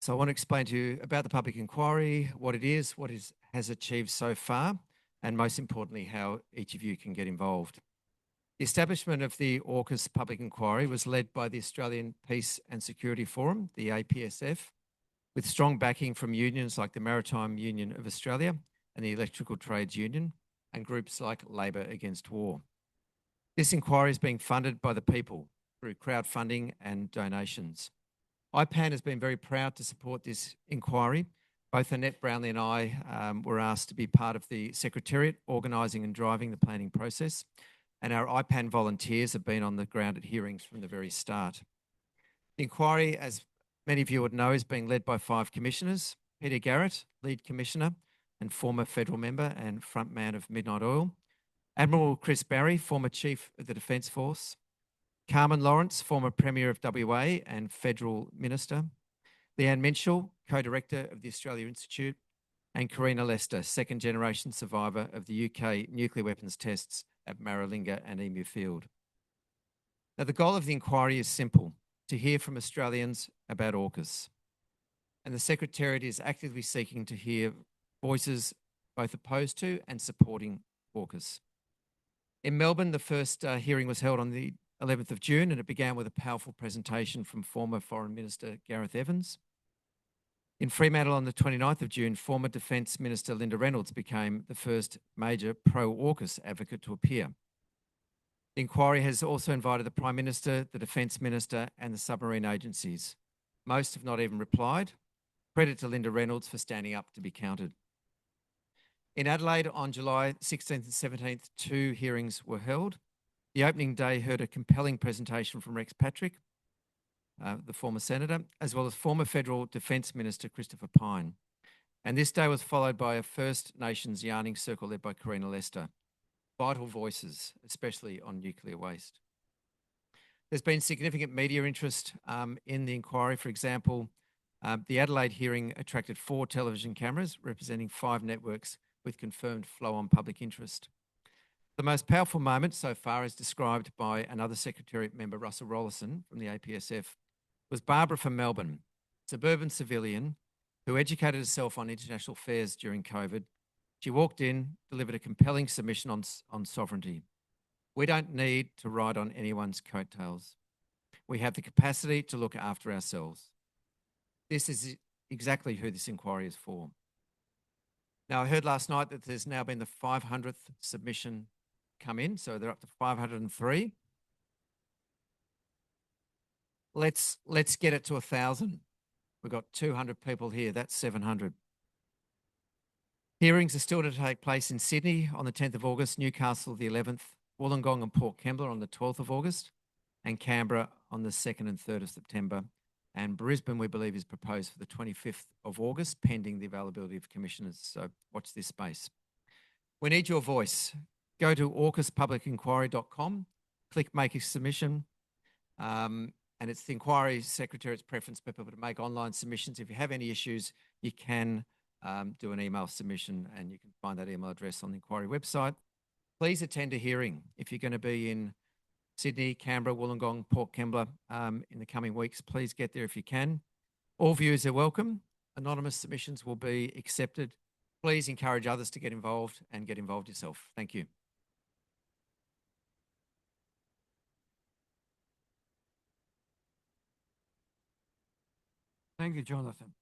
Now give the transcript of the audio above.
So I want to explain to you about the public inquiry, what it is, what it has achieved so far, and most importantly, how each of you can get involved. The establishment of the AUKUS Public Inquiry was led by the Australian Peace and Security Forum, the APSF, with strong backing from unions like the Maritime Union of Australia and the Electrical Trades Union, and groups like Labour Against War. This inquiry is being funded by the people through crowdfunding and donations. IPAN has been very proud to support this inquiry. Both Annette Brownlee and I were asked to be part of the Secretariat, organising and driving the planning process, and our IPAN volunteers have been on the ground at hearings from the very start. The inquiry, as many of you would know, is being led by 5 commissioners: Peter Garrett, Lead Commissioner and former federal member and frontman of Midnight Oil; Admiral Chris Barrie, former Chief of the Defence Force; Carmen Lawrence, former Premier of WA and Federal Minister; Leanne Minshull, Co-Director of the Australia Institute; and Karina Lester, second-generation survivor of the UK nuclear weapons tests at Maralinga and Emu Field. Now, the goal of the inquiry is simple: to hear from Australians about AUKUS. And the Secretariat is actively seeking to hear voices both opposed to and supporting AUKUS. In Melbourne, the first hearing was held on the 11th of June, and it began with a powerful presentation from former Foreign Minister Gareth Evans. In Fremantle on the 29th of June, former Defence Minister Linda Reynolds became the first major pro-AUKUS advocate to appear. The inquiry has also invited the Prime Minister, the Defence Minister and the submarine agencies. Most have not even replied. Credit to Linda Reynolds for standing up to be counted. In Adelaide on July 16th and 17th, 2 hearings were held. The opening day heard a compelling presentation from Rex Patrick, the former senator, as well as former Federal Defence Minister Christopher Pyne. And this day was followed by a First Nations yarning circle led by Karina Lester. Vital voices, especially on nuclear waste. There's been significant media interest in the inquiry. For example, the Adelaide hearing attracted 4 television cameras representing 5 networks with confirmed flow-on public interest. The most powerful moment so far, as described by another Secretariat member, Russell Rollison from the APSF, was Barbara from Melbourne, suburban civilian who educated herself on international affairs during COVID. She walked in, delivered a compelling submission on sovereignty. We don't need to ride on anyone's coattails. We have the capacity to look after ourselves. This is exactly who this inquiry is for. Now, I heard last night that there's now been the 500th submission come in, so they're up to 503. Let's get it to 1,000. We've got 200 people here. That's 700. Hearings are still to take place in Sydney on the 10th of August, Newcastle the 11th, Wollongong and Port Kembla on the 12th of August, and Canberra on the 2nd and 3rd of September. And Brisbane, we believe, is proposed for the 25th of August, pending the availability of commissioners. So watch this space. We need your voice. Go to AUKUSpublicinquiry.com, click Make a Submission, and it's the Inquiry Secretariat's preference for people to make online submissions. If you have any issues, you can do an email submission, and you can find that email address on the Inquiry website. Please attend a hearing. If you're going to be in Sydney, Canberra, Wollongong, Port Kembla in the coming weeks, please get there if you can. All views are welcome. Anonymous submissions will be accepted. Please encourage others to get involved and get involved yourself. Thank you. Thank you, Jonathan.